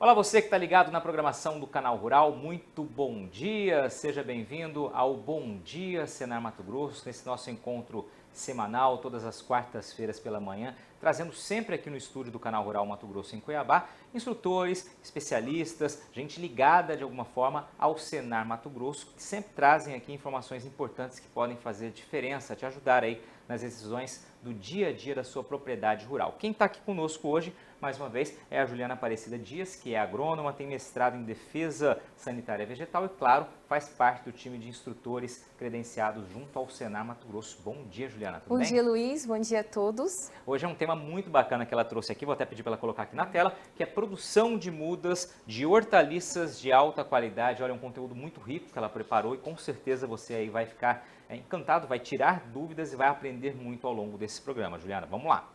Olá, você que está ligado na programação do Canal Rural, muito bom dia, seja bem-vindo ao Bom Dia Senar Mato Grosso, nesse nosso encontro semanal, todas as quartas-feiras pela manhã, trazendo sempre aqui no estúdio do Canal Rural Mato Grosso em Cuiabá, instrutores, especialistas, gente ligada de alguma forma ao Senar Mato Grosso, que sempre trazem aqui informações importantes que podem fazer diferença, te ajudar aí nas decisões do dia a dia da sua propriedade rural. Quem está aqui conosco hoje, mais uma vez, é a Juliana Aparecida Dias, que é agrônoma, tem mestrado em defesa sanitária vegetal e, claro, faz parte do time de instrutores credenciados junto ao Senar Mato Grosso. Bom dia, Juliana, tudo bem? Bom dia, Luiz. Bom dia a todos. Hoje é um tema muito bacana que ela trouxe aqui, vou até pedir para ela colocar aqui na tela, que é produção de mudas de hortaliças de alta qualidade. Olha, um conteúdo muito rico que ela preparou e com certeza você aí vai ficar encantado, vai tirar dúvidas e vai aprender muito ao longo desse programa. Juliana, vamos lá.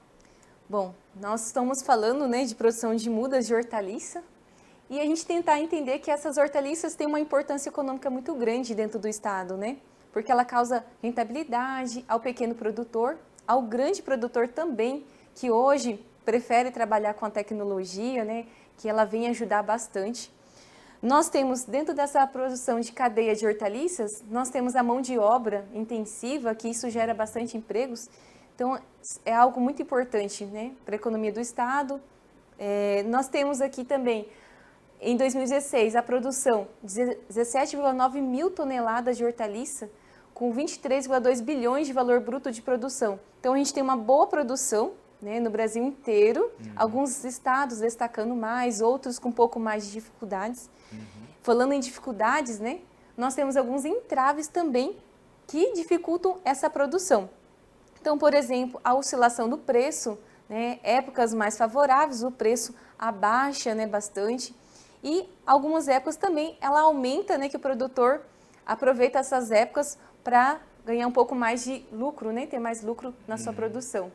Bom, nós estamos falando de produção de mudas de hortaliça e a gente tentar entender que essas hortaliças têm uma importância econômica muito grande dentro do estado, Porque ela causa rentabilidade ao pequeno produtor, ao grande produtor também, que hoje prefere trabalhar com a tecnologia, Que ela vem ajudar bastante. Nós temos, dentro dessa produção de cadeia de hortaliças, nós temos a mão de obra intensiva, que isso gera bastante empregos. Então, é algo muito importante, para a economia do estado. Nós temos aqui também, em 2016, a produção de 17,9 mil toneladas de hortaliça, com 23,2 bilhões de valor bruto de produção. Então, a gente tem uma boa produção, no Brasil inteiro, alguns estados destacando mais, outros com um pouco mais de dificuldades. Falando em dificuldades, nós temos alguns entraves também que dificultam essa produção. Então, por exemplo, a oscilação do preço, épocas mais favoráveis, o preço abaixa bastante. E algumas épocas também ela aumenta, que o produtor aproveita essas épocas para ganhar um pouco mais de lucro, ter mais lucro na sua produção.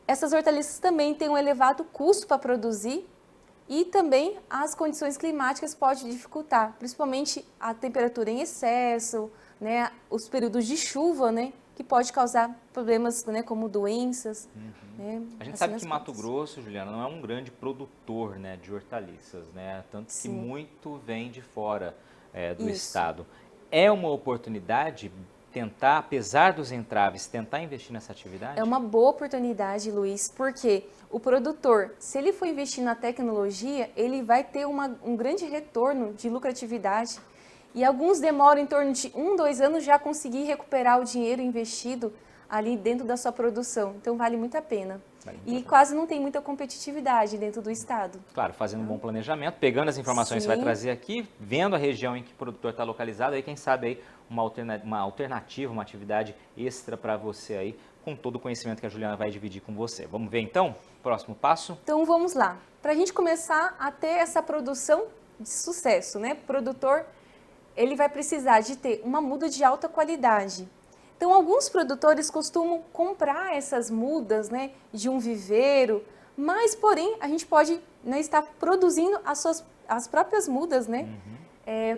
Essas hortaliças também têm um elevado custo para produzir e também as condições climáticas podem dificultar, principalmente a temperatura em excesso, os períodos de chuva, que pode causar problemas, como doenças. A gente sabe que Mato Grosso, Juliana, não é um grande produtor, de hortaliças, Tanto que muito vem de fora do estado. É uma oportunidade tentar, apesar dos entraves, tentar investir nessa atividade? É uma boa oportunidade, Luiz, porque o produtor, se ele for investir na tecnologia, ele vai ter um grande retorno de lucratividade. E alguns demoram em torno de 1, 2 anos já conseguir recuperar o dinheiro investido ali dentro da sua produção. Então, vale muito a pena. E quase não tem muita competitividade dentro do estado. Claro, fazendo um bom planejamento, pegando as informações que você vai trazer aqui, vendo a região em que o produtor está localizado, aí quem sabe aí uma alternativa, uma atividade extra para você aí, com todo o conhecimento que a Juliana vai dividir com você. Vamos ver então? Próximo passo? Então, vamos lá. Para a gente começar a ter essa produção de sucesso, O produtor, ele vai precisar de ter uma muda de alta qualidade. Então, alguns produtores costumam comprar essas mudas, de um viveiro, mas, porém, a gente pode estar produzindo as próprias mudas,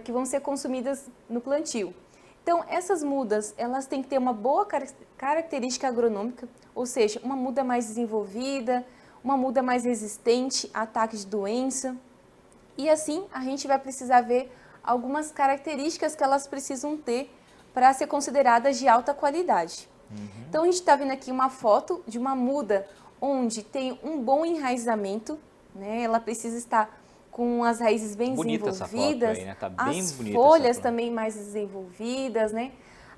que vão ser consumidas no plantio. Então, essas mudas, elas têm que ter uma boa característica agronômica, ou seja, uma muda mais desenvolvida, uma muda mais resistente a ataques de doença. E assim, a gente vai precisar ver algumas características que elas precisam ter para ser consideradas de alta qualidade. Então, a gente está vendo aqui uma foto de uma muda onde tem um bom enraizamento, Ela precisa estar com as raízes bem bonita desenvolvidas, essa foto aí, Tá bem as bonita folhas essa também mais desenvolvidas,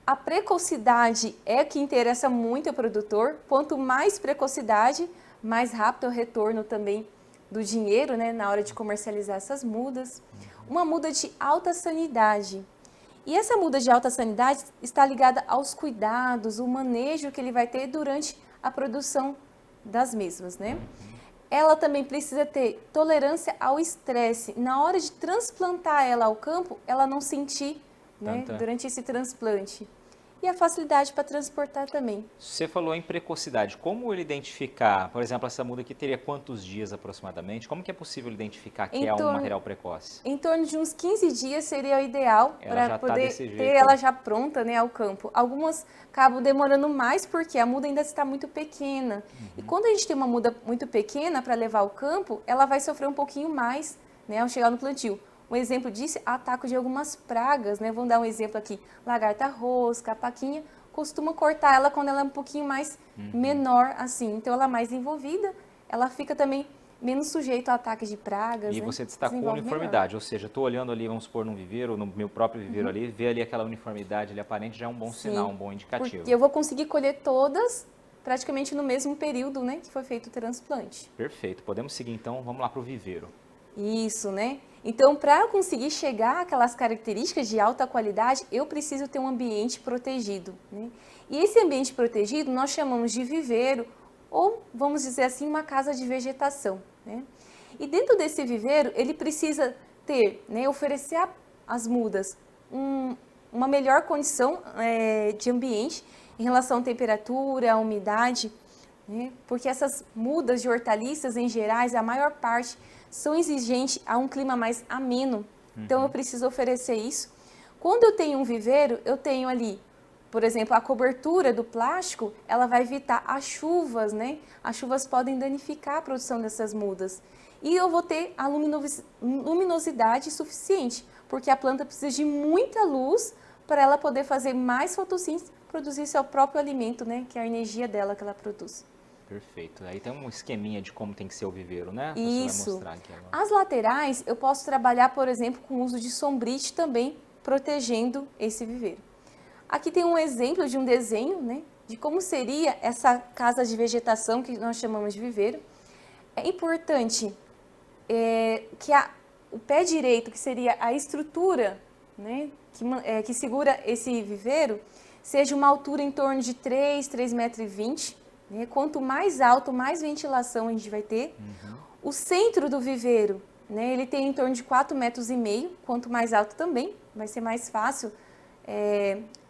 A precocidade é que interessa muito ao produtor. Quanto mais precocidade, mais rápido é o retorno também do dinheiro, na hora de comercializar essas mudas. Uma muda de alta sanidade. E essa muda de alta sanidade está ligada aos cuidados, o manejo que ele vai ter durante a produção das mesmas, Ela também precisa ter tolerância ao estresse. Na hora de transplantar ela ao campo, ela não sentir, durante esse transplante. E a facilidade para transportar também. Você falou em precocidade. Como ele identificar, por exemplo, essa muda aqui teria quantos dias aproximadamente? Como que é possível identificar que é um material precoce? Em torno de uns 15 dias seria o ideal para poder ter ela já pronta ao campo. Algumas acabam demorando mais porque a muda ainda está muito pequena. E quando a gente tem uma muda muito pequena para levar ao campo, ela vai sofrer um pouquinho mais né, ao chegar no plantio. Um exemplo disso é o ataque de algumas pragas, né? Vamos dar um exemplo aqui, lagarta rosca, a paquinha, costuma cortar ela quando ela é um pouquinho mais menor assim, então ela é mais envolvida, ela fica também menos sujeito a ataques de pragas. E né? você destacou a Desenvolve uniformidade, melhor. ou seja, estou olhando ali, vamos supor, num viveiro, no meu próprio viveiro ali, ver ali aquela uniformidade ali aparente já é um bom sinal, um bom indicativo. Porque eu vou conseguir colher todas praticamente no mesmo período, né, que foi feito o transplante. Perfeito, podemos seguir então, vamos lá para o viveiro. Isso, né? Então, para eu conseguir chegar àquelas características de alta qualidade, eu preciso ter um ambiente protegido, né? E esse ambiente protegido nós chamamos de viveiro, ou vamos dizer assim, uma casa de vegetação, né? E dentro desse viveiro, ele precisa ter, né, oferecer às mudas uma melhor condição de ambiente em relação à temperatura, à umidade, né? Porque essas mudas de hortaliças, em gerais, a maior parte são exigentes a um clima mais ameno. Então, eu preciso oferecer isso. Quando eu tenho um viveiro, eu tenho ali, por exemplo, a cobertura do plástico, ela vai evitar as chuvas, né? As chuvas podem danificar a produção dessas mudas. E eu vou ter a luminosidade suficiente, porque a planta precisa de muita luz para ela poder fazer mais fotossíntese, produzir seu próprio alimento, né? Que é a energia dela que ela produz. Perfeito. Aí tem um esqueminha de como tem que ser o viveiro, né? Isso. Você vai mostrar aqui agora. As laterais, eu posso trabalhar, por exemplo, com o uso de sombrite também, protegendo esse viveiro. Aqui tem um exemplo de um desenho, né, de como seria essa casa de vegetação que nós chamamos de viveiro. É importante que o pé direito, que seria a estrutura, né, que segura esse viveiro, seja uma altura em torno de 3,20 metros. Né? Quanto mais alto, mais ventilação a gente vai ter. O centro do viveiro, né, ele tem em torno de 4,5 metros. Quanto mais alto também, vai ser mais fácil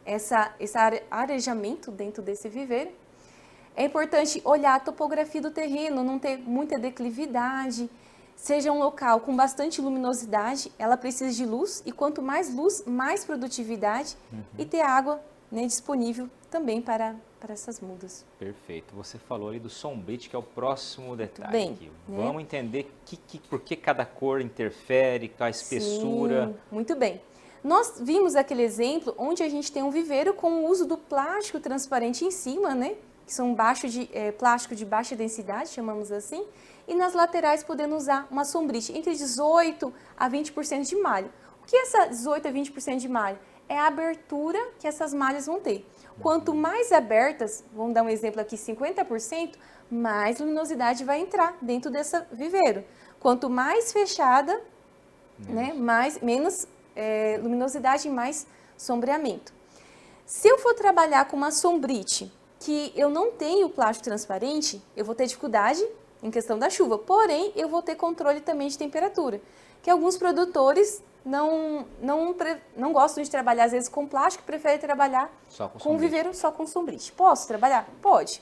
esse arejamento dentro desse viveiro. É importante olhar a topografia do terreno, não ter muita declividade, seja um local com bastante luminosidade, ela precisa de luz, e quanto mais luz, mais produtividade, e ter água, né, disponível também para essas mudas. Perfeito. Você falou ali do sombrite, que é o próximo detalhe bem, aqui. né? Vamos entender por que cada cor interfere, com a espessura. Sim, muito bem. Nós vimos aquele exemplo onde a gente tem um viveiro com o uso do plástico transparente em cima, né? Que são plástico de baixa densidade, chamamos assim, e nas laterais podendo usar uma sombrite entre 18% a 20% de malha. O que é essa 18% a 20% de malha? É a abertura que essas malhas vão ter. Quanto mais abertas, vamos dar um exemplo aqui, 50%, mais luminosidade vai entrar dentro dessa viveiro. Quanto mais fechada, né, menos luminosidade e mais sombreamento. Se eu for trabalhar com uma sombrite que eu não tenho plástico transparente, eu vou ter dificuldade em questão da chuva, porém eu vou ter controle também de temperatura, que alguns produtores não gostam de trabalhar às vezes com plástico, preferem trabalhar com viveiro só com sombrite. Posso trabalhar? Pode.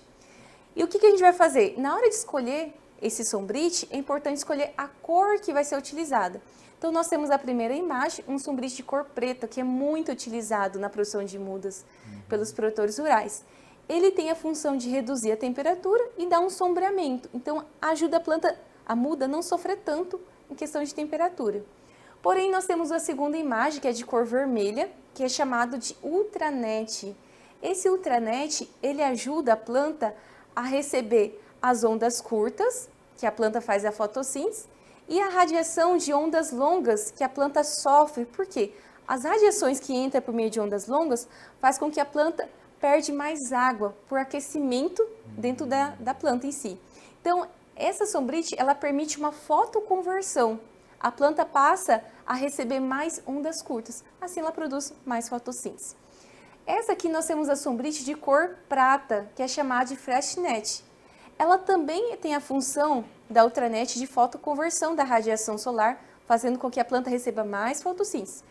E o que a gente vai fazer? Na hora de escolher esse sombrite, é importante escolher a cor que vai ser utilizada. Então, nós temos a primeira imagem, um sombrite de cor preta, que é muito utilizado na produção de mudas pelos produtores rurais. Ele tem a função de reduzir a temperatura e dar um sombreamento. Então, ajuda a muda, não sofrer tanto em questão de temperatura. Porém, nós temos a segunda imagem, que é de cor vermelha, que é chamado de ultranet. Esse ultranet, ele ajuda a planta a receber as ondas curtas, que a planta faz a fotossíntese, e a radiação de ondas longas que a planta sofre. Por quê? As radiações que entram por meio de ondas longas faz com que a planta perde mais água por aquecimento dentro da planta em si. Então, essa sombrite, ela permite uma fotoconversão. A planta passa a receber mais ondas curtas, assim ela produz mais fotossíntese. Essa aqui nós temos a sombrite de cor prata, que é chamada de flashnet. Ela também tem a função da ultranet de fotoconversão da radiação solar, fazendo com que a planta receba mais fotossíntese.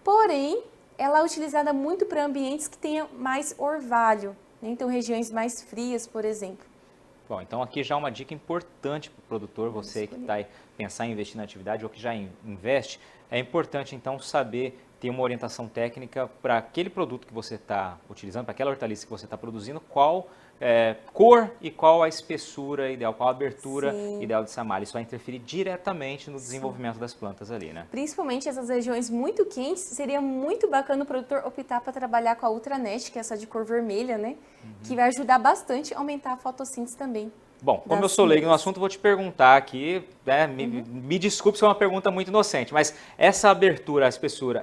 Porém, ela é utilizada muito para ambientes que tenham mais orvalho, né? Então regiões mais frias, por exemplo. Bom, então aqui já uma dica importante para o produtor, você que está aí pensar em investir na atividade ou que já investe, é importante então saber ter uma orientação técnica para aquele produto que você está utilizando, para aquela hortaliça que você está produzindo, qual cor e qual a espessura ideal, qual a abertura ideal dessa malha. Isso vai interferir diretamente no desenvolvimento das plantas ali, né? Principalmente essas regiões muito quentes, seria muito bacana o produtor optar para trabalhar com a Ultranet, que é essa de cor vermelha, né? Que vai ajudar bastante a aumentar a fotossíntese também. Bom, como eu sou leigo no assunto, vou te perguntar aqui, né? Me desculpe se é uma pergunta muito inocente, mas essa abertura, a espessura,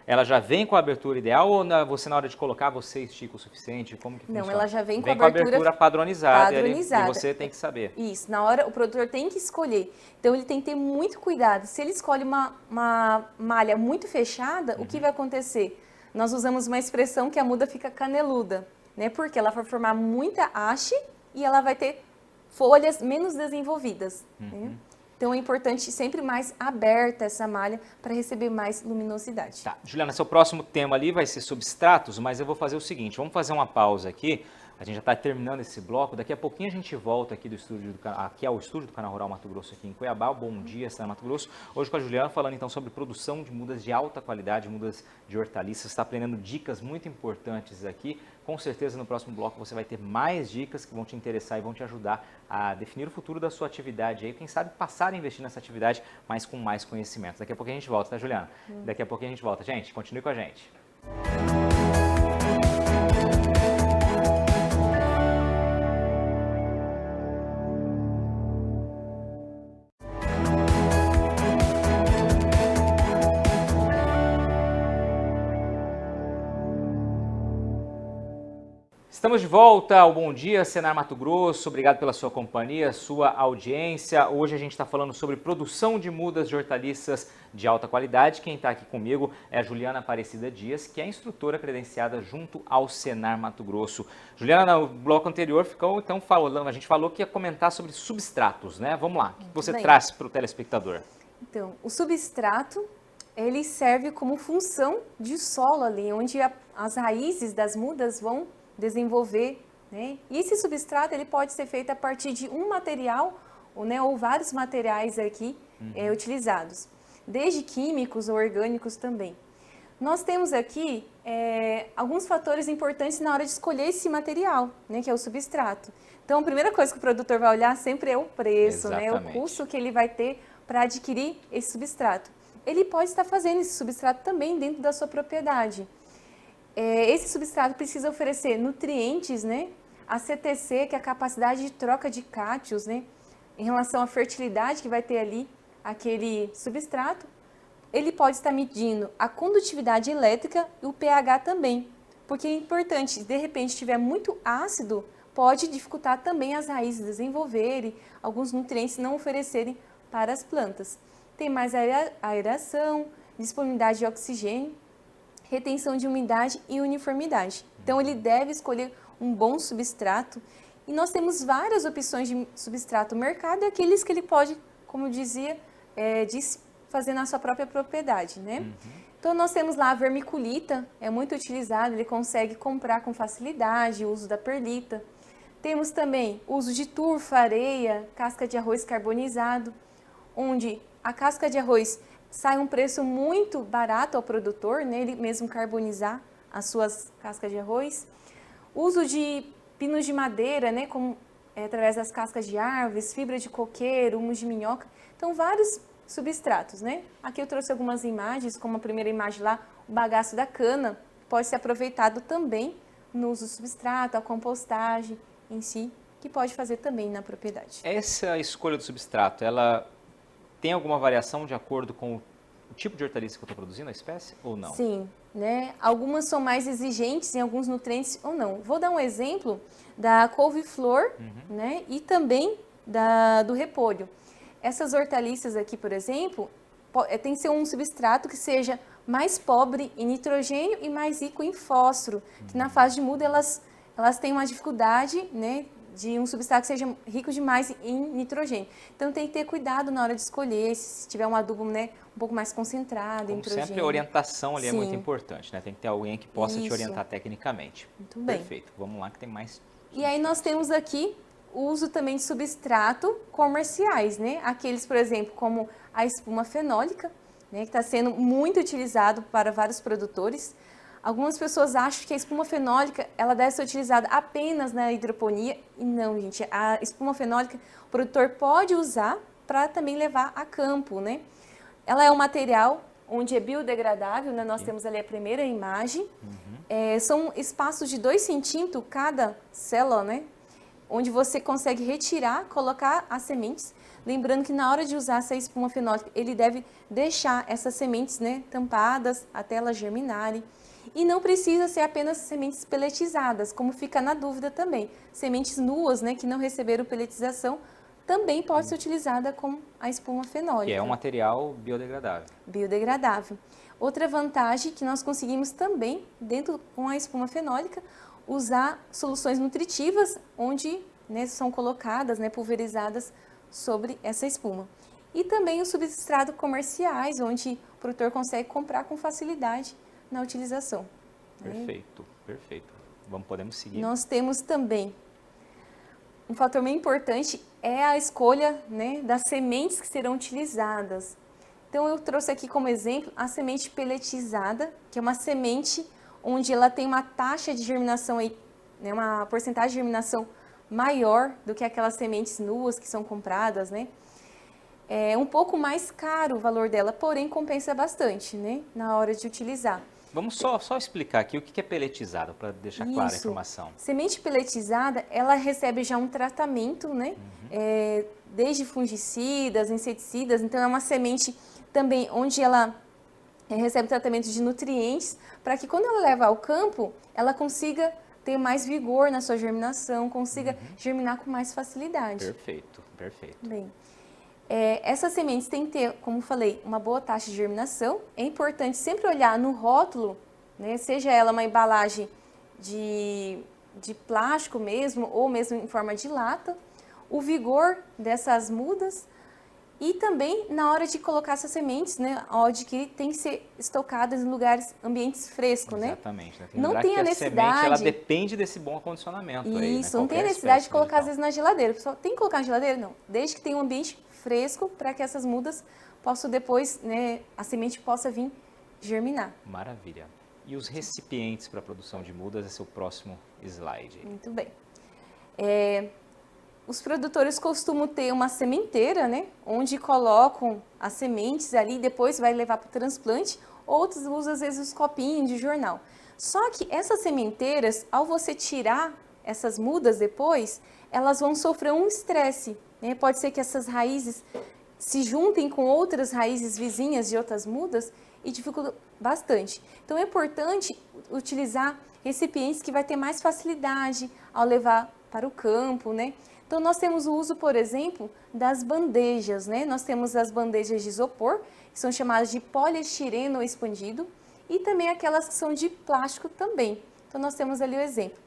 ela já vem com a abertura ideal ou você na hora de colocar você estica o suficiente? Como que funciona? Não, ela já vem com a abertura padronizada. E você tem que saber. Isso, na hora o produtor tem que escolher. Então ele tem que ter muito cuidado. Se ele escolhe uma malha muito fechada, o que vai acontecer? Nós usamos uma expressão que a muda fica caneluda, né? Porque ela vai formar muita haste e ela vai ter folhas menos desenvolvidas. Né? Então é importante sempre mais aberta essa malha para receber mais luminosidade. Tá, Juliana, seu próximo tema ali vai ser substratos, mas eu vou fazer o seguinte, vamos fazer uma pausa aqui. A gente já está terminando esse bloco, daqui a pouquinho a gente volta aqui aqui ao estúdio do Canal Rural Mato Grosso aqui em Cuiabá. Bom dia, Senar Mato Grosso. Hoje com a Juliana falando então sobre produção de mudas de alta qualidade, mudas de hortaliças. Você está aprendendo dicas muito importantes aqui. Com certeza no próximo bloco você vai ter mais dicas que vão te interessar e vão te ajudar a definir o futuro da sua atividade aí. Quem sabe passar a investir nessa atividade, mas com mais conhecimento. Daqui a pouquinho a gente volta, tá, Juliana? Daqui a pouquinho a gente volta. Gente, continue com a gente. Estamos de volta ao Bom Dia, Senar Mato Grosso. Obrigado pela sua companhia, sua audiência. Hoje a gente está falando sobre produção de mudas de hortaliças de alta qualidade. Quem está aqui comigo é a Juliana Aparecida Dias, que é instrutora credenciada junto ao Senar Mato Grosso. Juliana, no bloco anterior a gente falou que ia comentar sobre substratos, né? Vamos lá, o que você traz para o telespectador? Então, o substrato, ele serve como função de solo ali, onde as raízes das mudas vão desenvolver, né? E esse substrato ele pode ser feito a partir de um material, ou vários materiais aqui utilizados, desde químicos ou orgânicos também. Nós temos aqui alguns fatores importantes na hora de escolher esse material, né, que é o substrato. Então, a primeira coisa que o produtor vai olhar sempre é o preço, né, o custo que ele vai ter para adquirir esse substrato. Ele pode estar fazendo esse substrato também dentro da sua propriedade. Esse substrato precisa oferecer nutrientes, né? A CTC, que é a capacidade de troca de cátions, né? Em relação à fertilidade que vai ter ali aquele substrato. Ele pode estar medindo a condutividade elétrica e o pH também. Porque é importante, se de repente estiver muito ácido, pode dificultar também as raízes desenvolverem, alguns nutrientes não oferecerem para as plantas. Tem mais aeração, disponibilidade de oxigênio, retenção de umidade e uniformidade. Então, ele deve escolher um bom substrato. E nós temos várias opções de substrato no mercado, e aqueles que ele pode, como eu dizia, fazer na sua própria propriedade, né? Então, nós temos lá a vermiculita, é muito utilizado, ele consegue comprar com facilidade, o uso da perlita. Temos também o uso de turfa, areia, casca de arroz carbonizado, onde a casca de arroz sai um preço muito barato ao produtor, né? Ele mesmo carbonizar as suas cascas de arroz. Uso de pinos de madeira, né? Através das cascas de árvores, fibra de coqueiro, humus de minhoca. Então, vários substratos, né? Aqui eu trouxe algumas imagens, como a primeira imagem lá, o bagaço da cana pode ser aproveitado também no uso do substrato, a compostagem em si, que pode fazer também na propriedade. Essa escolha do substrato, ela tem alguma variação de acordo com o tipo de hortaliça que eu estou produzindo, a espécie, ou não? Sim, né? Algumas são mais exigentes em alguns nutrientes ou não. Vou dar um exemplo da couve-flor, né? E também do repolho. Essas hortaliças aqui, por exemplo, tem que ser um substrato que seja mais pobre em nitrogênio e mais rico em fósforo, que na fase de muda elas têm uma dificuldade, né? De um substrato que seja rico demais em nitrogênio. Então, tem que ter cuidado na hora de escolher, se tiver um adubo, né, um pouco mais concentrado em nitrogênio. Sempre, a orientação ali é muito importante, né? Tem que ter alguém que possa te orientar tecnicamente. Muito bem. Perfeito. Vamos lá que tem mais. E aí, nós temos aqui o uso também de substrato comerciais, né? Aqueles, por exemplo, como a espuma fenólica, né, que está sendo muito utilizado para vários produtores. Algumas pessoas acham que a espuma fenólica ela deve ser utilizada apenas na hidroponia, e não, gente. A espuma fenólica o produtor pode usar para também levar a campo, né? Ela é um material onde é biodegradável, né? Nós temos ali a primeira imagem. São espaços de 2 centímetros cada célula, né? Onde você consegue retirar, colocar as sementes. Lembrando que na hora de usar essa espuma fenólica, ele deve deixar essas sementes, né, tampadas até elas germinarem. E não precisa ser apenas sementes peletizadas, como fica na dúvida também. Sementes nuas, né, que não receberam peletização, também pode ser utilizada com a espuma fenólica. Que é um material biodegradável. Biodegradável. Outra vantagem que nós conseguimos também, dentro com a espuma fenólica, usar soluções nutritivas, onde, né, são colocadas, né, pulverizadas sobre essa espuma. E também os substratos comerciais, onde o produtor consegue comprar com facilidade na utilização. Perfeito, perfeito. Podemos seguir. Nós temos também um fator bem importante, é a escolha, né, das sementes que serão utilizadas. Então eu trouxe aqui como exemplo a semente peletizada, que é uma semente onde ela tem uma taxa de germinação, aí, né, uma porcentagem de germinação maior do que aquelas sementes nuas que são compradas, né? É um pouco mais caro o valor dela, porém compensa bastante, né, na hora de utilizar. Vamos só explicar aqui o que é peletizado, para deixar clara a informação. Semente peletizada, ela recebe já um tratamento, né? Desde fungicidas, inseticidas, então é uma semente também onde ela recebe tratamento de nutrientes, para que quando ela leva ao campo, ela consiga ter mais vigor na sua germinação, consiga germinar com mais facilidade. Perfeito, perfeito. Bem, essas sementes têm que ter, como falei, uma boa taxa de germinação. É importante sempre olhar no rótulo, né, seja ela uma embalagem de plástico mesmo, ou mesmo em forma de lata, o vigor dessas mudas e também na hora de colocar essas sementes, né, onde que tem que ser estocadas em lugares, ambientes frescos, né? Exatamente. Né? Não tem a necessidade. Semente, ela depende desse bom acondicionamento. Isso, aí, né? não tem a necessidade de colocar às vezes na geladeira. O pessoal tem que colocar na geladeira? Não. Desde que tenha um ambiente fresco para que essas mudas possam depois, né, a semente possa vir germinar. Maravilha. E os recipientes para a produção de mudas, esse é o próximo slide. Muito bem. Os produtores costumam ter uma sementeira, né, onde colocam as sementes ali e depois vai levar para o transplante. Outros usam, às vezes, os copinhos de jornal. Só que essas sementeiras, ao você tirar essas mudas depois, elas vão sofrer um estresse, né? Pode ser que essas raízes se juntem com outras raízes vizinhas de outras mudas e dificulta bastante. Então é importante utilizar recipientes que vai ter mais facilidade ao levar para o campo, né? Então nós temos o uso, por exemplo, das bandejas, né? Nós temos as bandejas de isopor, que são chamadas de poliestireno expandido, e também aquelas que são de plástico também. Então nós temos ali o exemplo.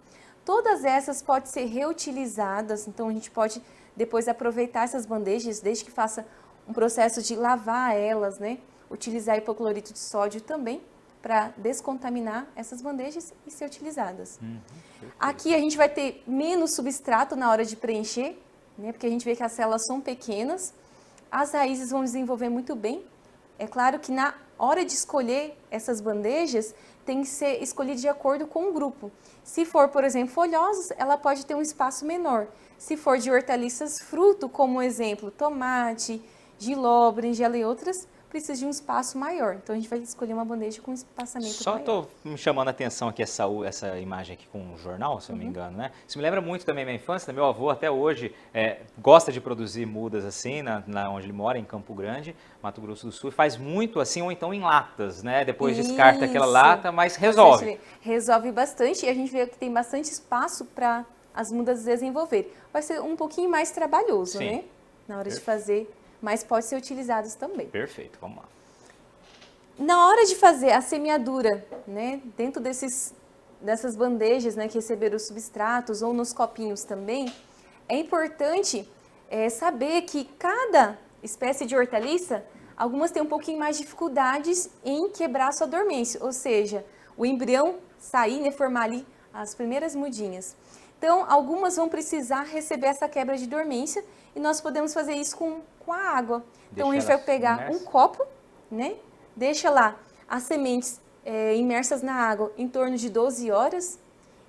Todas essas podem ser reutilizadas, então a gente pode depois aproveitar essas bandejas, desde que faça um processo de lavar elas, né? Utilizar hipoclorito de sódio também, para descontaminar essas bandejas e ser utilizadas. Aqui a gente vai ter menos substrato na hora de preencher, né, porque a gente vê que as células são pequenas, as raízes vão desenvolver muito bem. É claro que na hora de escolher essas bandejas, tem que ser escolhido de acordo com o grupo. Se for, por exemplo, folhosos, ela pode ter um espaço menor. Se for de hortaliças fruto, como exemplo, tomate, jiló, berinjela e outras, precisa de um espaço maior. Então a gente vai escolher uma bandeja com espaçamento maior. Só estou me chamando a atenção aqui essa imagem aqui com um jornal, se eu não me engano, né? Isso me lembra muito também minha infância, meu avô até hoje gosta de produzir mudas assim, onde ele mora, em Campo Grande, Mato Grosso do Sul, e faz muito assim, ou então em latas, né? Depois descarta aquela lata, mas resolve. Resolve bastante e a gente vê que tem bastante espaço para as mudas desenvolver. Vai ser um pouquinho mais trabalhoso, Sim. né? Na hora de fazer, mas pode ser utilizados também. Perfeito, vamos lá. Na hora de fazer a semeadura, né, dentro dessas bandejas, né, que receberam os substratos ou nos copinhos também, é importante saber que cada espécie de hortaliça, algumas têm um pouquinho mais de dificuldades em quebrar sua dormência, ou seja, o embrião sair, né, formar ali as primeiras mudinhas. Então, algumas vão precisar receber essa quebra de dormência e nós podemos fazer isso com a água. Então, a gente vai pegar um copo, né, deixa lá as sementes imersas na água em torno de 12 horas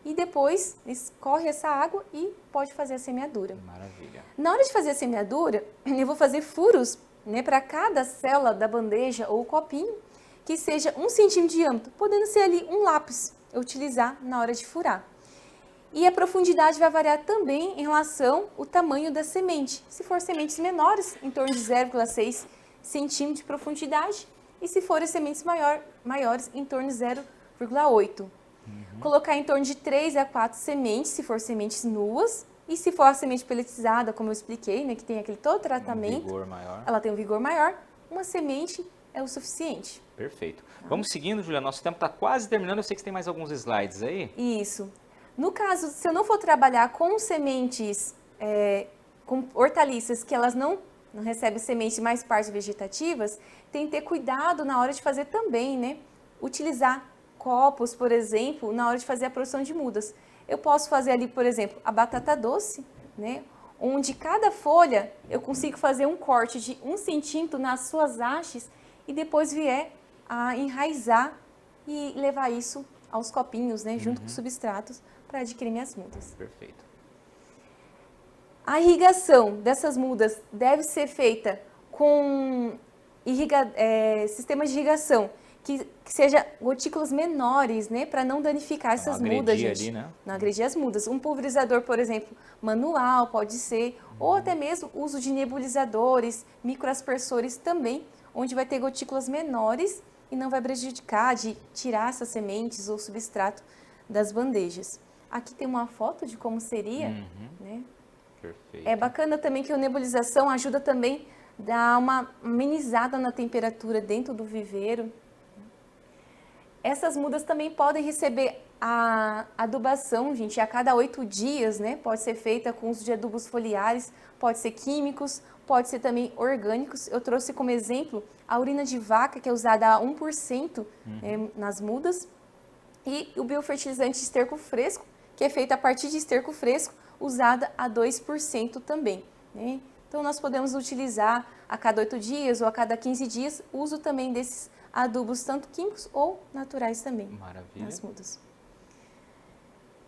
e depois escorre essa água e pode fazer a semeadura. Maravilha. Na hora de fazer a semeadura, eu vou fazer furos, né, para cada célula da bandeja ou copinho que seja 1 centímetro de diâmetro, podendo ser ali um lápis, eu utilizar na hora de furar. E a profundidade vai variar também em relação ao tamanho da semente. Se for sementes menores, em torno de 0,6 centímetros de profundidade, e se forem sementes maiores, em torno de 0,8. Colocar em torno de 3 a 4 sementes, se for sementes nuas, e se for a semente peletizada, como eu expliquei, né, que tem aquele todo tratamento, vigor maior. Ela tem um vigor maior, uma semente é o suficiente. Perfeito. Vamos seguindo, Juliana, nosso tempo está quase terminando, eu sei que você tem mais alguns slides aí. Isso. No caso, se eu não for trabalhar com sementes, com hortaliças que elas não recebem sementes mais partes vegetativas, tem que ter cuidado na hora de fazer também, né? Utilizar copos, por exemplo, na hora de fazer a produção de mudas. Eu posso fazer ali, por exemplo, a batata doce, né? Onde cada folha eu consigo fazer um corte de 1 centímetro nas suas hastes e depois vier a enraizar e levar isso aos copinhos, né? Junto com os substratos para adquirir minhas mudas. Perfeito. A irrigação dessas mudas deve ser feita com sistemas de irrigação que seja gotículas menores, né, para não danificar essas mudas, gente. Ali, né? Não agredir as mudas. Um pulverizador, por exemplo, manual pode ser, ou até mesmo uso de nebulizadores, microaspersores também, onde vai ter gotículas menores e não vai prejudicar de tirar essas sementes ou substrato das bandejas. Aqui tem uma foto de como seria, né? Perfeito. É bacana também que a nebulização ajuda também a dar uma amenizada na temperatura dentro do viveiro. Essas mudas também podem receber a adubação, gente, a cada 8 dias, né? Pode ser feita com uso de adubos foliares, pode ser químicos, pode ser também orgânicos. Eu trouxe como exemplo a urina de vaca, que é usada a 1% nas mudas, e o biofertilizante de esterco fresco, que é feito a partir de esterco fresco, usada a 2% também, né? Então, nós podemos utilizar a cada 8 dias ou a cada 15 dias, uso também desses adubos, tanto químicos ou naturais também. Maravilha. Nas mudas.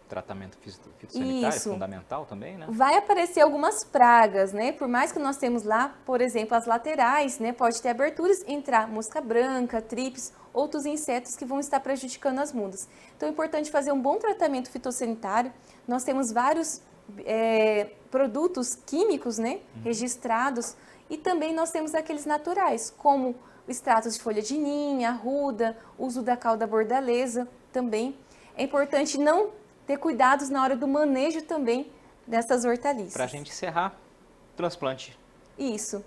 Tratamento fitossanitário é fundamental também, né? Vai aparecer algumas pragas, né? Por mais que nós temos lá, por exemplo, as laterais, né? Pode ter aberturas, entrar mosca branca, trips, outros insetos que vão estar prejudicando as mudas. Então é importante fazer um bom tratamento fitossanitário. Nós temos vários produtos químicos, né? Registrados, e também nós temos aqueles naturais, como extratos de folha de ninho, arruda, uso da cauda bordaleza também. É importante não ter cuidados na hora do manejo também dessas hortaliças. Para a gente encerrar, transplante. Isso.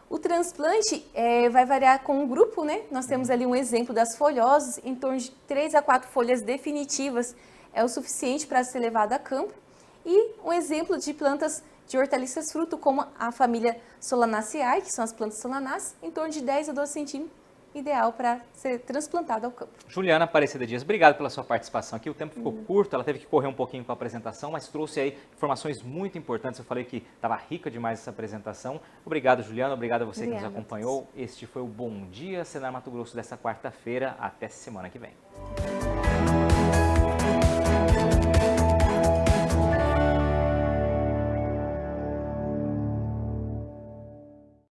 O transplante vai variar com um grupo, né? Nós temos ali um exemplo das folhosas, em torno de 3 a 4 folhas definitivas é o suficiente para ser levado a campo. E um exemplo de plantas de hortaliças fruto, como a família Solanaceae, que são as plantas solanáceas, em torno de 10 a 12 centímetros, ideal para ser transplantado ao campo. Juliana Aparecida Dias, obrigado pela sua participação aqui. O tempo ficou curto, ela teve que correr um pouquinho com a apresentação, mas trouxe aí informações muito importantes. Eu falei que estava rica demais essa apresentação. Obrigado, Juliana. Obrigado a você que nos acompanhou. Este foi o Bom Dia Senar Mato Grosso dessa quarta-feira. Até semana que vem.